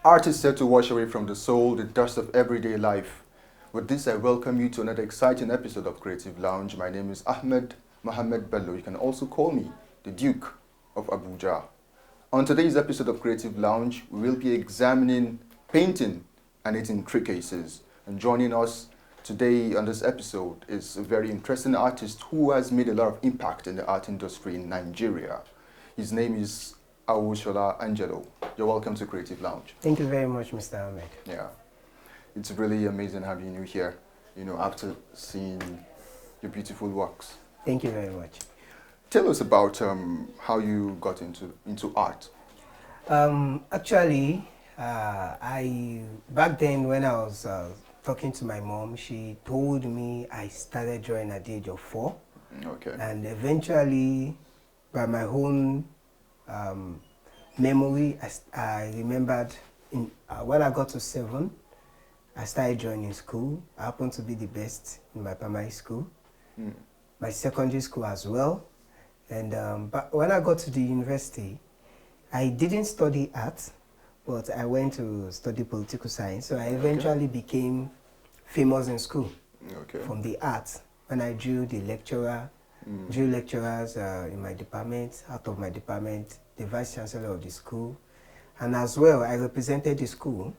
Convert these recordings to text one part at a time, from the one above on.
Art is said to wash away from the soul the dust of everyday life. With this, I welcome you to another exciting episode of Creative Lounge. My name is Ahmed Mohammed Bello. You can also call me the Duke of Abuja. On today's episode of Creative Lounge, we will be examining painting and its intricacies. And joining us today on this episode is a very interesting artist who has made a lot of impact in the art industry in Nigeria. His name is Awoshola Angelo. You're welcome to Creative Lounge. Thank you very much, Mr. Ahmed. Yeah, it's really amazing having you here, after seeing your beautiful works. Thank you very much. Tell us about how you got into art. Actually, back then when I was talking to my mom, she told me I started drawing at the age of 4. Okay. And eventually, by my own memory, I remembered when I got to 7, I started drawing in school. I happened to be the best in my primary school, my secondary school as well. And but when I got to the university, I didn't study art, but I went to study political science. So I eventually became famous in school from the art. When I drew the lecturer, drew lecturers in my department, out of my department, the vice chancellor of the school. And as well, I represented the school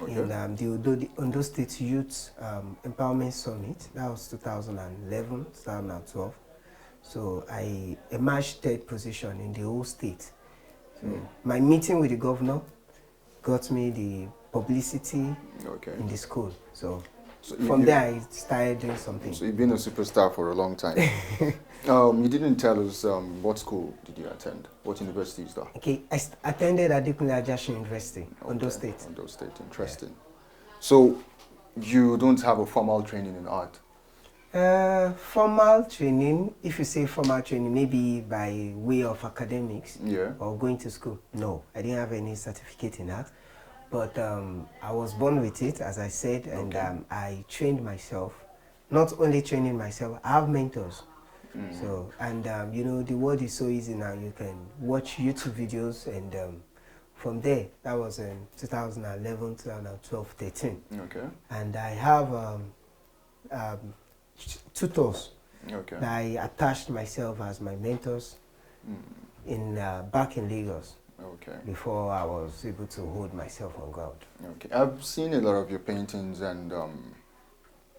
in the Ondo State Youth Empowerment Summit. That was 2011, 2012. So I emerged 3rd position in the whole state. So my meeting with the governor got me the publicity in the school. So from there, I started doing something. So you've been a superstar for a long time. You didn't tell us what school did you attend? What university is that? Okay, I attended Adekunle Ajasin University, Ondo State. Ondo State, interesting. Yeah. So you don't have a formal training in art? Formal training, if you say formal training, maybe by way of academics or going to school. No, I didn't have any certificate in that. But I was born with it, as I said, and I trained myself. Not only training myself, I have mentors. So, and the world is so easy now. You can watch YouTube videos, and from there, that was in 2011, 2012, 13. Okay. And I have tutors that I attached myself as my mentors back in Lagos. Okay. Before I was able to hold myself on ground. Okay. I've seen a lot of your paintings, and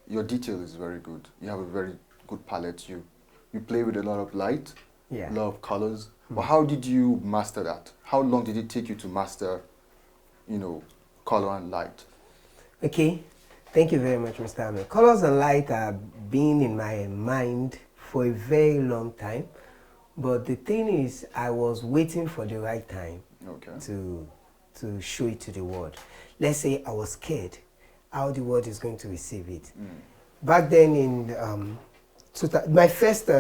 your detail is very good. You have a very good palette. You play with a lot of light, a lot of colors. But how did you master that? How long did it take you to master, color and light? Okay. Thank you very much, Mr. Ahmed. Colors and light have been in my mind for a very long time. But the thing is, I was waiting for the right time to show it to the world. Let's say I was scared how the world is going to receive it. Back then, in my first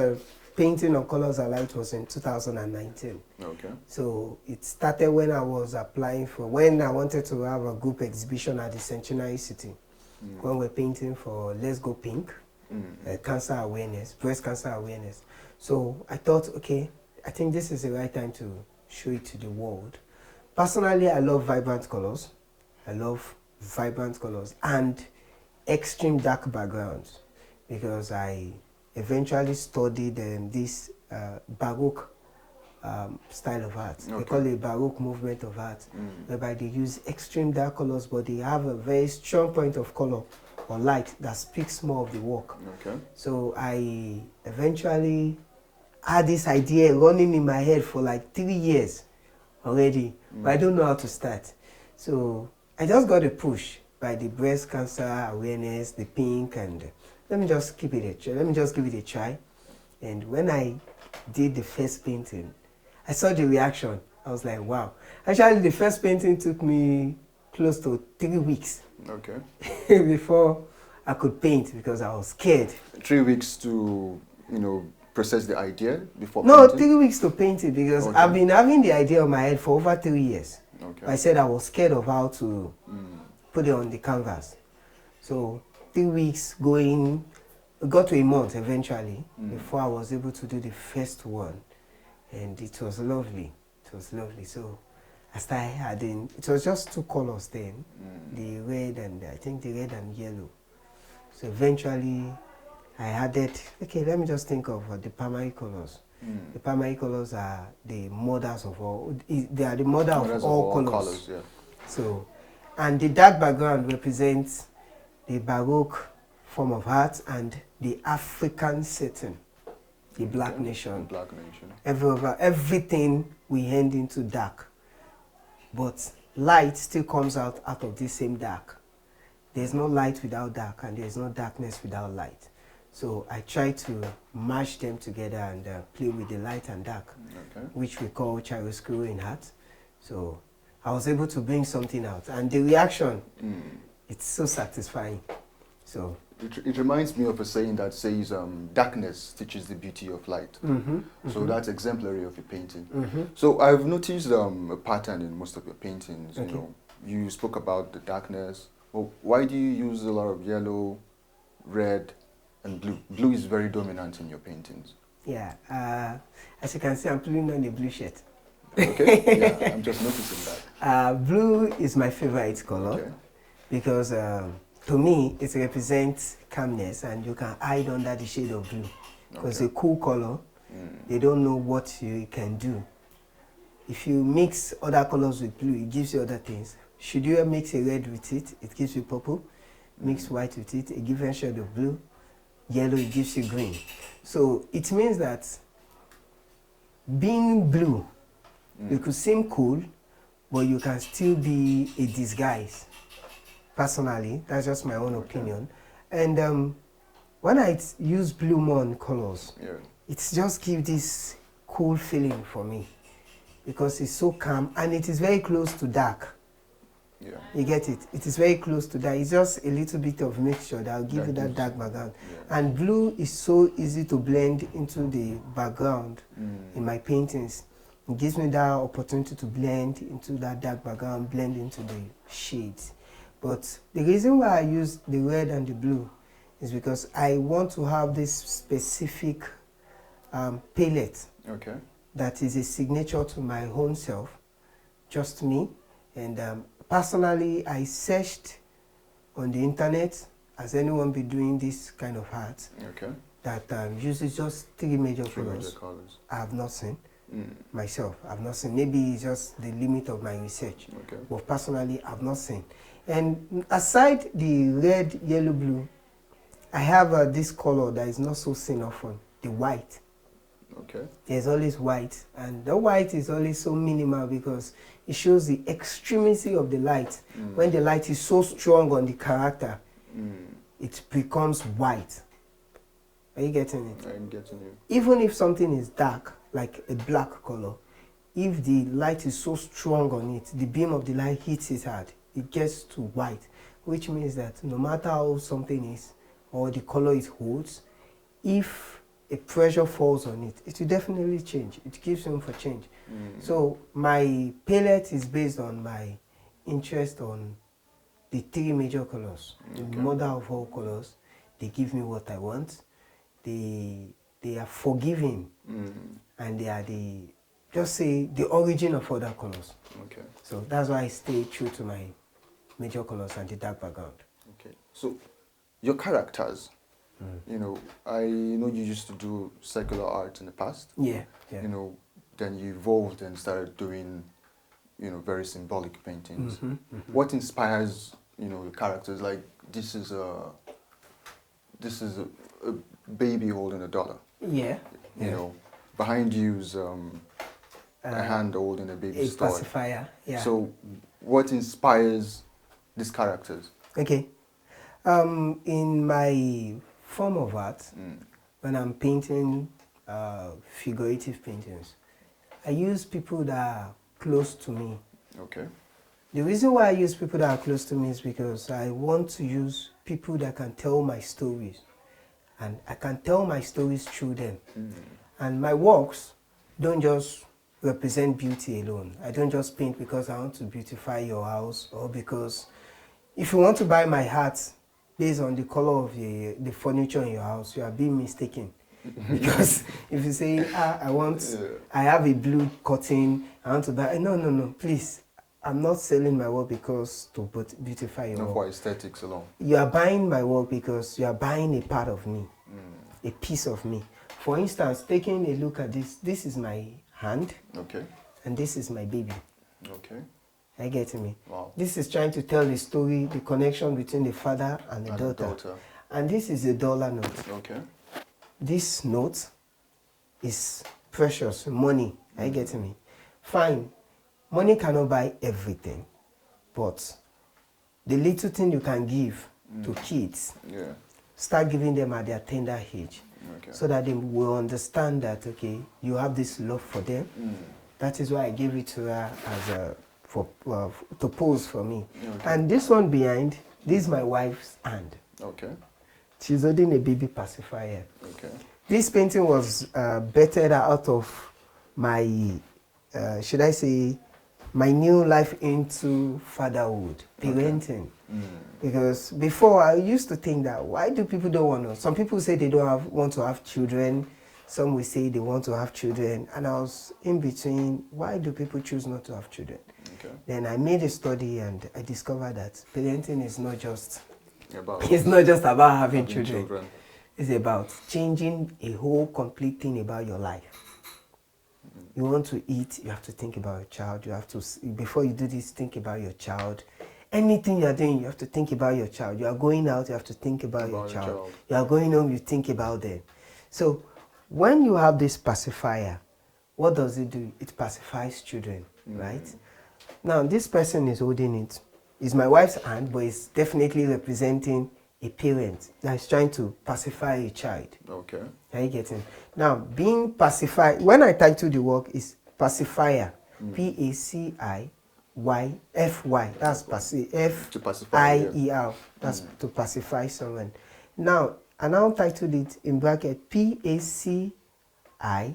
painting of colors and light was in 2019. Okay. So it started when I was applying when I wanted to have a group exhibition at the Centenary City. When we're painting for Let's Go Pink, cancer awareness, breast cancer awareness. So I thought, okay, I think this is the right time to show it to the world. Personally, I love vibrant colors. I love vibrant colors and extreme dark backgrounds, because I eventually studied this Baroque style of art. They call it Baroque movement of art, whereby they use extreme dark colors, but they have a very strong point of color or light that speaks more of the work. So I eventually had this idea running in my head for like 3 years already, but I don't know how to start. So I just got a push by the breast cancer awareness, the pink, and let me just give it a try. And when I did the first painting, I saw the reaction. I was like, wow. Actually, the first painting took me close to 3 weeks before I could paint, because I was scared. 3 weeks to, process the idea before No, painting? 3 weeks to paint it, because I've been having the idea on my head for over 3 years. I said I was scared of how to put it on the canvas. So 3 weeks going, it got to a month eventually before I was able to do the first one. And it was lovely. It was lovely. So I started adding, it was just two colors then, the red and I think the red and yellow. So eventually I added, okay, let me just think of the primary colors. The primary colors are the mothers of all, they are the mother of all colors. Yeah. So, and the dark background represents the Baroque form of art and the African setting, the Black Nation. The Black Nation. Everything we end into dark. But light still comes out of this same dark. There's no light without dark, and there's no darkness without light. So I try to mash them together and play with the light and dark, which we call chiaroscuro in art. So I was able to bring something out, and the reaction, it's so satisfying. So it reminds me of a saying that says, darkness teaches the beauty of light. So that's exemplary of your painting. So I've noticed a pattern in most of your paintings. You know, you spoke about the darkness. Well, why do you use a lot of yellow, red, and blue? Blue is very dominant in your paintings. Yeah, as you can see, I'm putting on a blue shirt. Okay, yeah, I'm just noticing that. Blue is my favorite color because to me, it represents calmness, and you can hide under the shade of blue. Because it's a cool color, they don't know what you can do. If you mix other colors with blue, it gives you other things. Should you mix a red with it, it gives you purple. Mix white with it, a different shade of blue. Yellow, it gives you green. So it means that being blue, you could seem cool, but you can still be a disguise. Personally, that's just my own opinion. And when I use blue more on colors, it just gives this cool feeling for me because it's so calm and it is very close to dark. You get it? It is very close to that. It's just a little bit of mixture that will give you that dark background. And blue is so easy to blend into the background in my paintings. It gives me that opportunity to blend into that dark background, blend into the shades. But the reason why I use the red and the blue is because I want to have this specific palette that is a signature to my own self, just me. And personally, I searched on the internet, as anyone be doing this kind of art, that uses just three major colors. I have not seen myself. I've not seen. Maybe it's just the limit of my research. But personally, I've not seen. And aside the red, yellow, blue, I have this color that is not so seen often, the white. There's always white, and the white is always so minimal because it shows the extremity of the light. When the light is so strong on the character, it becomes white. Are you getting it? I'm getting you. Even if something is dark, like a black color, if the light is so strong on it, the beam of the light hits it hard, it gets to white, which means that no matter how something is, or the color it holds, if a pressure falls on it, it will definitely change. It gives room for change. So my palette is based on my interest on the three major colors. The mother of all colors. They give me what I want. They are forgiving, and they are just say the origin of other colors. So that's why I stay true to my major colors and the dark background. So your characters, you know, I know you used to do secular art in the past. You know, then you evolved and started doing, you know, very symbolic paintings. What inspires, you know, the characters? Like this is a baby holding a dollar. You know, behind you is a hand holding a baby's toy. Pacifier. So, what inspires these characters? In my form of art, when I'm painting figurative paintings, I use people that are close to me. The reason why I use people that are close to me is because I want to use people that can tell my stories. And I can tell my stories through them. And my works don't just represent beauty alone. I don't just paint because I want to beautify your house, or because if you want to buy my art based on the color of the furniture in your house, you are being mistaken. Because if you say, Yeah. I have a blue curtain, I want to buy, no, please. I'm not selling my work because to beautify your Not work. for aesthetics alone. You are buying my work because you are buying a part of me, a piece of me. For instance, taking a look at this is my hand, Okay. and this is my baby. Okay. Are you getting me? Wow. This is trying to tell the story, the connection between the father and the daughter. And this is a dollar note. Okay. This note is precious, money. Are you getting me? Fine. Money cannot buy everything, but the little thing you can give to kids, Yeah. start giving them at their tender age, Okay. so that they will understand that, okay, you have this love for them. That is why I gave it to her as to pose for me. Okay. And this one behind, this is my wife's hand. Okay. She's holding a baby pacifier. Okay. This painting was bettered out of my, should I say, my new life into fatherhood, parenting. Because before I used to think that, why do people don't want to? Some people say they don't want to have children. Some will say they want to have children. And I was in between, why do people choose not to have children? Okay. Then I made a study and I discovered that parenting is not just About it's not just about having children. children. It's about changing a whole complete thing about your life. You want to eat, you have to think about your child. You have to, before you do this, think about your child. Anything you are doing, you have to think about your child. You are going out, you have to think about your child. You are going home, you think about them. So when you have this pacifier, what does it do? It pacifies children, right? Now, this person is holding it. It's my wife's hand, but it's definitely representing a parent that is trying to pacify a child. Okay. Are you getting? Now, being pacified, when I title the work, is pacifier. Paciyfy. That's To pacify, F-I-E-R. That's to pacify someone. Now, I now titled it in bracket Pacify -HER.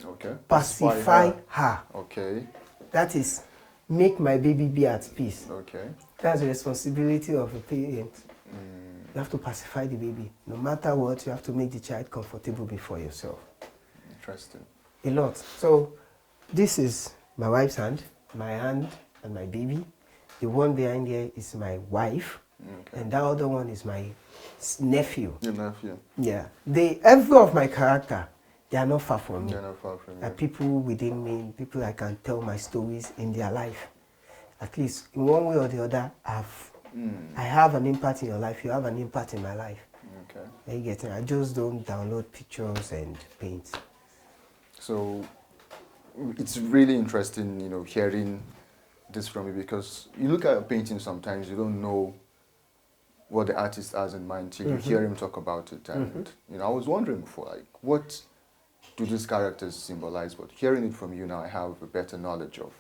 Okay. Pacify her. Okay. That is, make my baby be at peace. Okay. That's the responsibility of a parent. You have to pacify the baby. No matter what, you have to make the child comfortable before yourself. Interesting. A lot. So this is my wife's hand, my hand and my baby. The one behind here is my wife. Okay. And that other one is my nephew. Your nephew. Yeah. Every of my character, they are not far from me. They're not far from you. People within me, people I can tell my stories in their life. At least in one way or the other, I have an impact in your life. You have an impact in my life. Okay. Are you getting? I just don't download pictures and paint. So it's really interesting, hearing this from you, because you look at a painting sometimes, you don't know what the artist has in mind till you hear him talk about it. And I was wondering before, like, what do these characters symbolize? But hearing it from you now, I have a better knowledge of,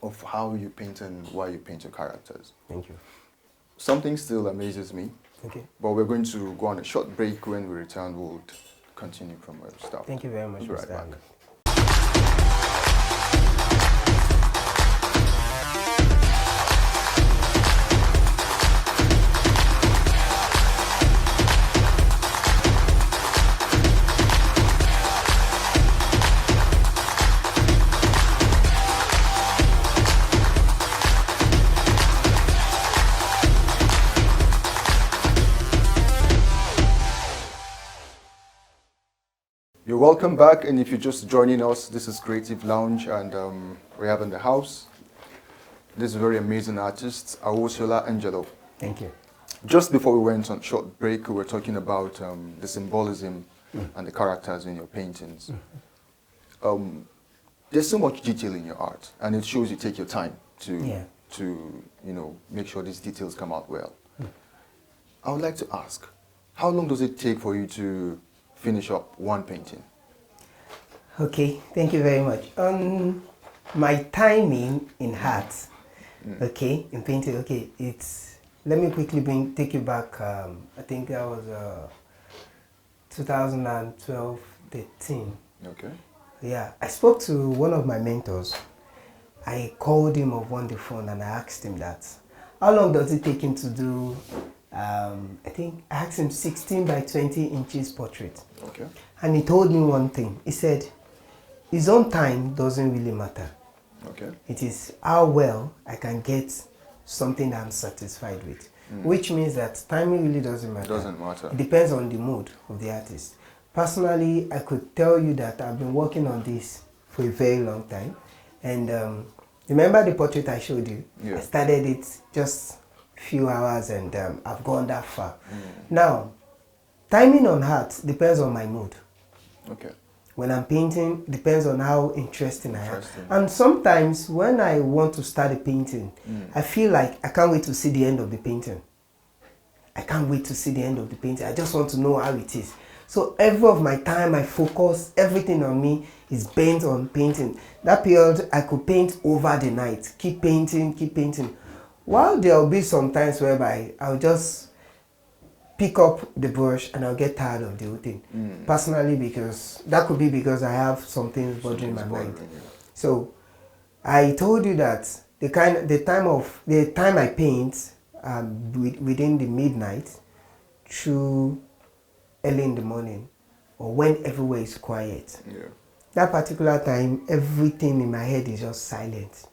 of how you paint and why you paint your characters. Thank you. Something still amazes me. Okay. But we're going to go on a short break. When we return, we'll continue from where we stopped. Thank you very much, We'll be right Mr. back. Ahmed. You're welcome back, and if you're just joining us, this is Creative Lounge, and we have in the house this very amazing artist, Awoshola Angelo. Thank you. Just before we went on short break, we were talking about the symbolism and the characters in your paintings. There's so much detail in your art, and it shows you take your time to make sure these details come out well. I would like to ask, how long does it take for you to finish up one painting? Okay, thank you very much. My timing in art, okay, in painting, okay, let me quickly take you back. I think that was 2012, 13. Okay. Yeah, I spoke to one of my mentors. I called him up on the phone and I asked him that, how long does it take him to do I think I asked him 16 by 20 inches portrait. Okay. And he told me one thing. He said, his own time doesn't really matter. Okay. It is how well I can get something that I'm satisfied with. Which means that timing really doesn't matter. Doesn't matter. It depends on the mood of the artist. Personally, I could tell you that I've been working on this for a very long time. And remember the portrait I showed you? Yeah. I started it just a few hours and I've gone that far. Now, timing on art depends on my mood. Okay. When I'm painting, depends on how interesting I am. And sometimes when I want to start a painting, I feel like I can't wait to see the end of the painting. I can't wait to see the end of the painting. I just want to know how it is. So every of my time, my focus, everything on me is bent on painting. That period, I could paint over the night. Keep painting, keep painting. While there will be some times whereby I'll just pick up the brush and I'll get tired of the whole thing. Personally, because that could be because I have something bothering my mind. So I told you that the time I paint within the midnight through early in the morning, or when everywhere is quiet. Yeah. That particular time, everything in my head is just silent.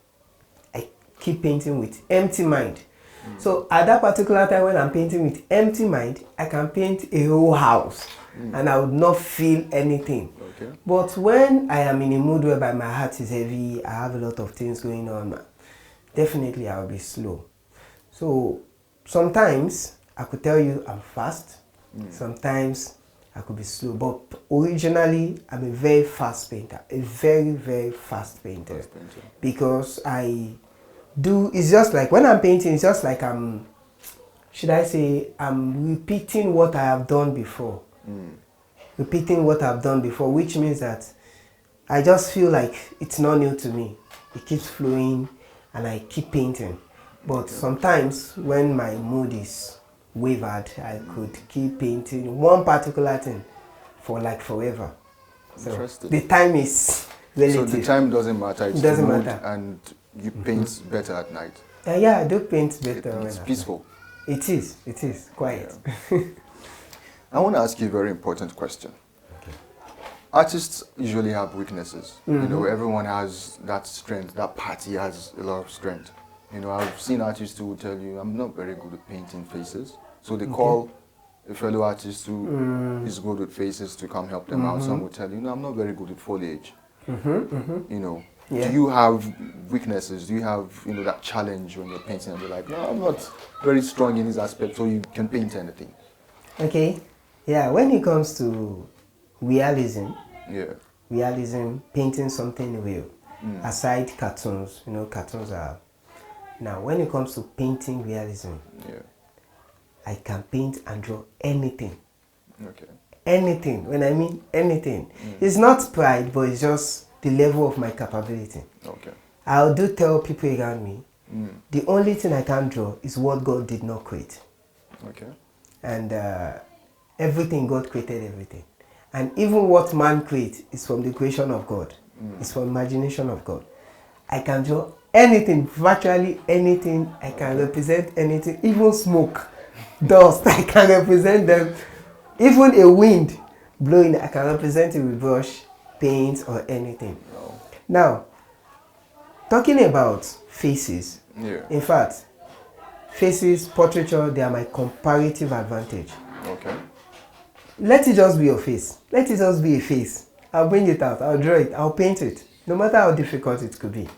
I keep painting with empty mind. So at that particular time when I'm painting with empty mind, I can paint a whole house and I would not feel anything. Okay. But when I am in a mood whereby my heart is heavy, I have a lot of things going on, definitely I will be slow. So sometimes I could tell you I'm fast, sometimes I could be slow, but originally I'm a very fast painter, a very, very fast painter. Because it's just like when I'm painting, it's just like I'm repeating what I have done before. Repeating what I've done before, which means that I just feel like it's not new to me. It keeps flowing and I keep painting. But sometimes when my mood is wavered, I could keep painting one particular thing for like forever. So the time is relative. So the time doesn't matter. It doesn't matter. And you paint better at night. Yeah, I do paint better. It's peaceful. It is quiet. Yeah. I want to ask you a very important question. Okay. Artists usually have weaknesses. You know, everyone has that strength. That party has a lot of strength. You know, I've seen artists who will tell you, I'm not very good at painting faces. So they call a fellow artist who is good with faces to come help them out. Some will tell you, no, I'm not very good at foliage. You know, do you have weaknesses? Do you have, that challenge when you're painting and you're like, no, I'm not very strong in this aspect, so you can paint anything? Okay. Yeah, when it comes to realism, painting something real, aside cartoons, cartoons are... Now, when it comes to painting realism, I can paint and draw anything. Okay. Anything. When I mean anything. It's not pride, but it's just the level of my capability. Okay. I do tell people around me, the only thing I can draw is what God did not create. Okay. And everything, God created everything. And even what man creates is from the creation of God. It's from imagination of God. I can draw anything, virtually anything. I can represent anything, even smoke, dust, I can represent them. Even a wind blowing, I can represent it with brush, paint, or anything. No. Now, talking about faces, in fact, faces, portraiture, they are my comparative advantage. Okay. Let it just be your face. Let it just be a face. I'll bring it out, I'll draw it, I'll paint it. No matter how difficult it could be.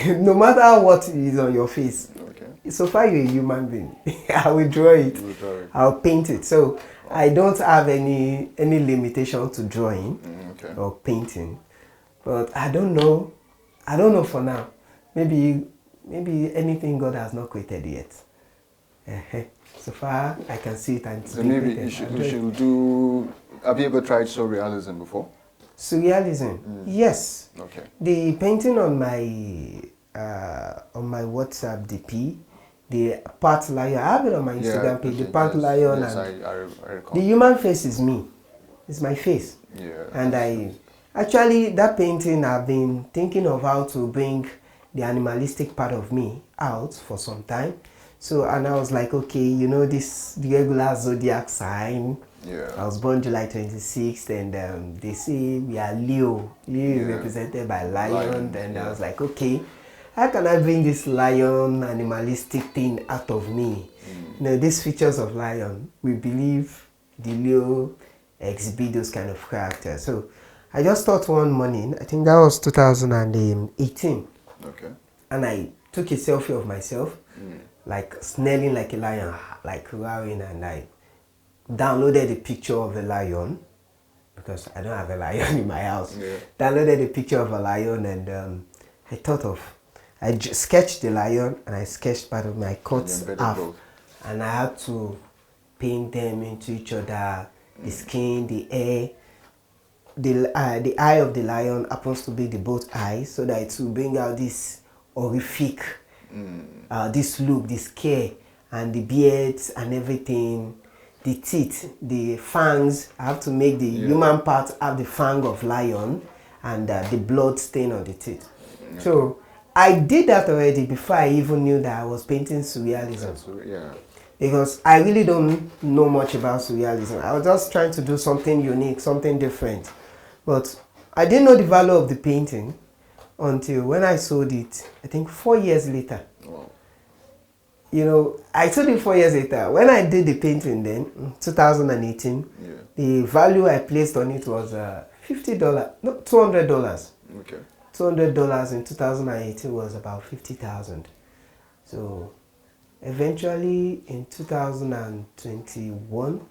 No matter what is on your face. Okay. So far you're a human being. I will draw it. I'll paint it. So I don't have any limitation to drawing or painting. But I don't know. I don't know for now. Maybe anything God has not created yet. So far I can see it and so maybe you should do... Have you ever tried surrealism before? Surrealism, yes. Okay. The painting on my WhatsApp DP, the part lion. I have it on my Instagram page. The part lion, yes, and I recall. The human face is me. It's my face. Yeah. And that painting, I've been thinking of how to bring the animalistic part of me out for some time. So, and I was like, okay, you know, this regular zodiac sign. Yeah. I was born July 26th, and they say we are Leo. Leo is represented by lion. And I was like, okay, how can I bring this lion animalistic thing out of me? You know, these features of lion, we believe the Leo exhibit those kind of characters. So I just thought one morning, I think that was 2018. Okay. And I took a selfie of myself, like snarling like a lion, like roaring, and I downloaded the picture of a lion, because I don't have a lion in my house. Downloaded a picture of a lion, and I sketched the lion, and I sketched part of my cuts half, and I had to paint them into each other, the skin, the hair. The eye of the lion happens to be the both eyes, so that it will bring out this horrific, this look, this scare, and the beards and everything, the teeth, the fangs. I have to make the human part have the fang of lion, and the blood stain on the teeth. So I did that already before I even knew that I was painting surrealism. Because I really don't know much about surrealism. I was just trying to do something unique, something different. But I didn't know the value of the painting until when I sold it, I think 4 years later. Wow. You know, I sold it 4 years later. When I did the painting then, 2018, the value I placed on it was $50, no, $200. Okay. $200 in 2018 was about 50,000. So eventually in 2021,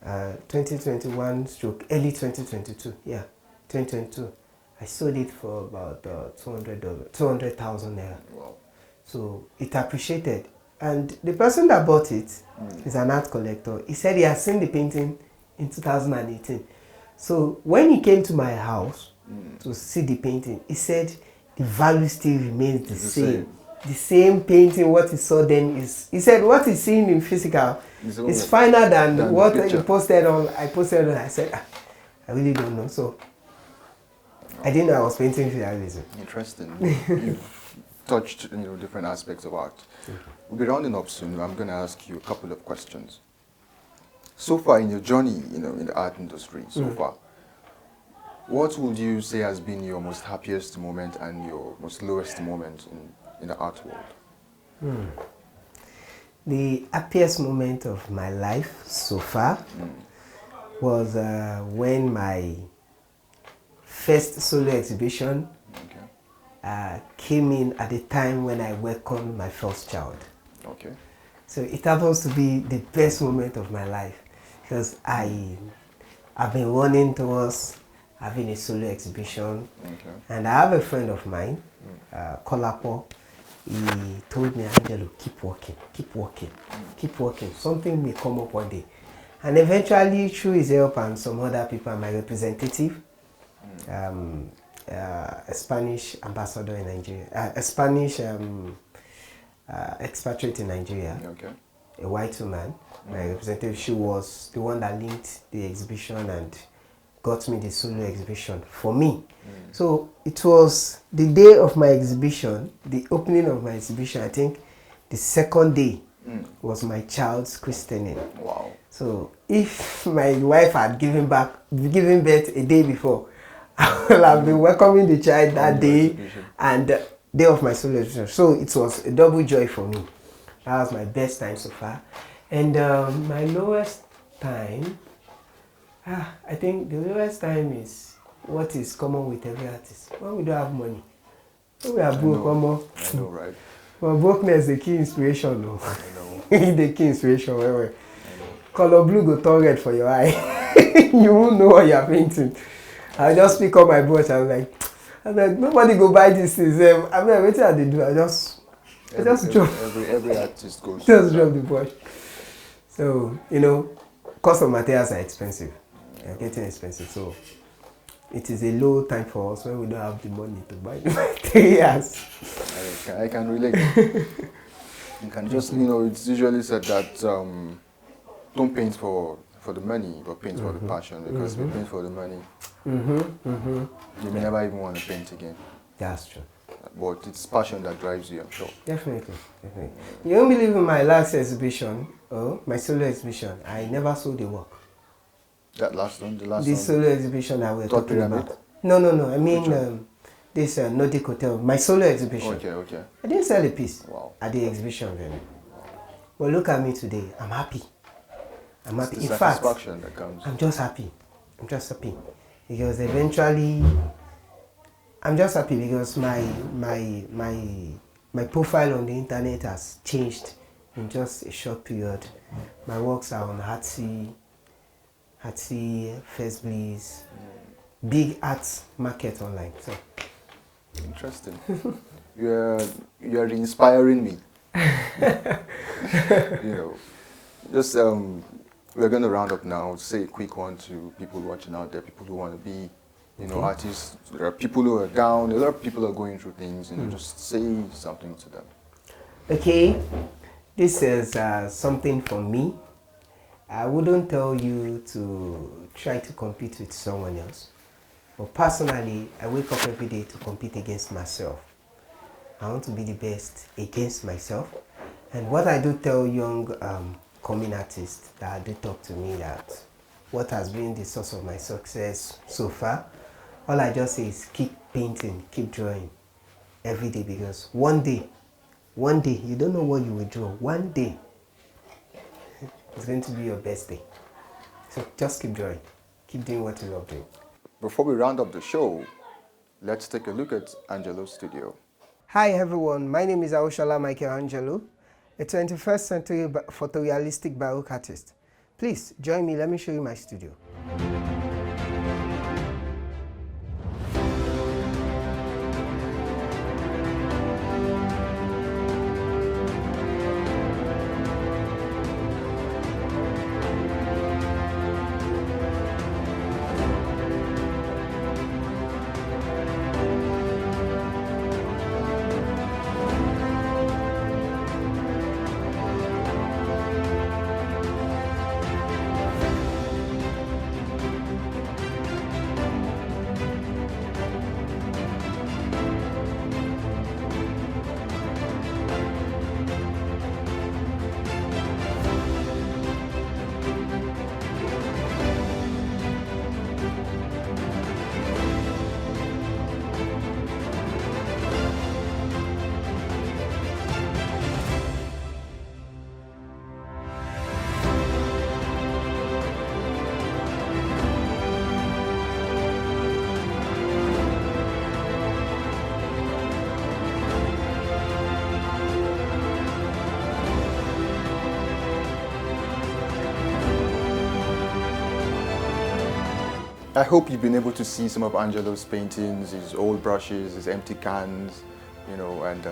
2021 stroke early 2022, 2022, I sold it for about $200,000 naira. Wow. So it appreciated, and the person that bought it is an art collector. He said he has seen the painting in 2018. So when he came to my house to see the painting, he said the value still remains the same. The same painting, what he saw then is, he said what he's seeing in physical is finer than what he posted on. I posted on. I said, I really don't know. So I didn't know I was painting realism. Interesting. You've touched different aspects of art. We'll be rounding up soon. I'm going to ask you a couple of questions. So far in your journey, in the art industry, so far, what would you say has been your most happiest moment and your most lowest moment in the art world? The happiest moment of my life so far was when my first solo exhibition came in at the time when I welcomed my first child. Okay. So it happens to be the best moment of my life, because I've been running towards having a solo exhibition, and I have a friend of mine, Kolapo. He told me, Angelo, keep working, keep working, keep working. Something may come up one day. And eventually, through his help and some other people, my representative, a Spanish ambassador in Nigeria, a Spanish expatriate in Nigeria, a white woman, my representative, she was the one that linked the exhibition and got me the solo exhibition for me. So it was the day of my exhibition, the opening of my exhibition. I think the second day was my child's christening. Wow. So if my wife had given birth a day before, I would have been welcoming the child that day and the day of my solo exhibition. So it was a double joy for me. That was my best time so far. And my lowest time, I think the lowest time is what is common with every artist. When we don't have money. When we are broke, I know, right? Well, brokenness is the key inspiration, though. The key inspiration, where color blue go turn red for your eye. You won't know what you are painting. I just pick up my brush. I'm like, nobody go buy this thing. I'm like, waiting at the do. I just drop. Every artist goes. Just drop the brush. So cost of materials are expensive. They're getting expensive. So it is a low time for us when we don't have the money to buy the materials. I can relate. You can just, it's usually said that don't paint for the money, but paint for the passion. Because if you paint for the money, you may never even want to paint again. That's true. but it's passion that drives you, I'm sure. Definitely, definitely. You won't believe in my last exhibition, my solo exhibition, I never sold a work. That last one, the last This one. solo exhibition that we're Thought talking Pyramid? about. No. I Which one? mean, this Nordic Hotel, my solo exhibition. Okay. I didn't sell a piece Wow. at the exhibition venue. But look at me today. I'm happy. I'm happy. It's the In fact, satisfaction that comes. I'm just happy. I'm just happy because eventually, I'm just happy because my profile on the internet has changed in just a short period. My works are on Hatsy, First Bliss, big art market online. So Interesting. you're inspiring me. You know, just we're going to round up now. Say a quick one to people watching out there, people who want to be, artists. There are people who are down. A lot of people are going through things. Just say something to them. Okay, this is something for me. I wouldn't tell you to try to compete with someone else. But personally, I wake up every day to compete against myself. I want to be the best against myself. And what I do tell young coming artists that do talk to me that what has been the source of my success so far, all I just say is keep painting, keep drawing every day, because one day, you don't know what you will draw. One day, it's going to be your best day. So just keep drawing. Keep doing what you love doing. Before we round up the show, let's take a look at Angelo's studio. Hi everyone, my name is Aoshola Michelangelo, a 21st century photorealistic Baroque artist. Please join me, let me show you my studio. I hope you've been able to see some of Angelo's paintings, his old brushes, his empty cans, and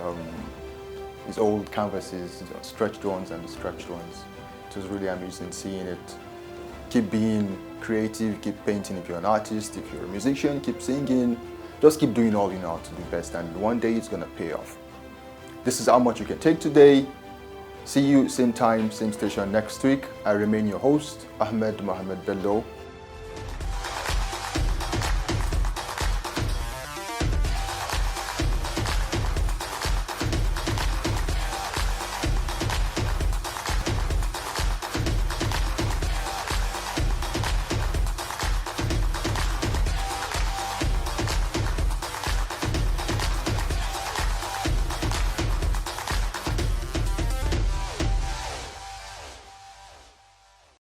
his old canvases, stretched ones and the stretched ones. It was really amusing seeing it. Keep being creative, keep painting if you're an artist, if you're a musician, keep singing. Just keep doing all you know how to do best, and one day it's going to pay off. This is how much you can take today. See you same time, same station next week. I remain your host, Ahmed Mohamed Bello.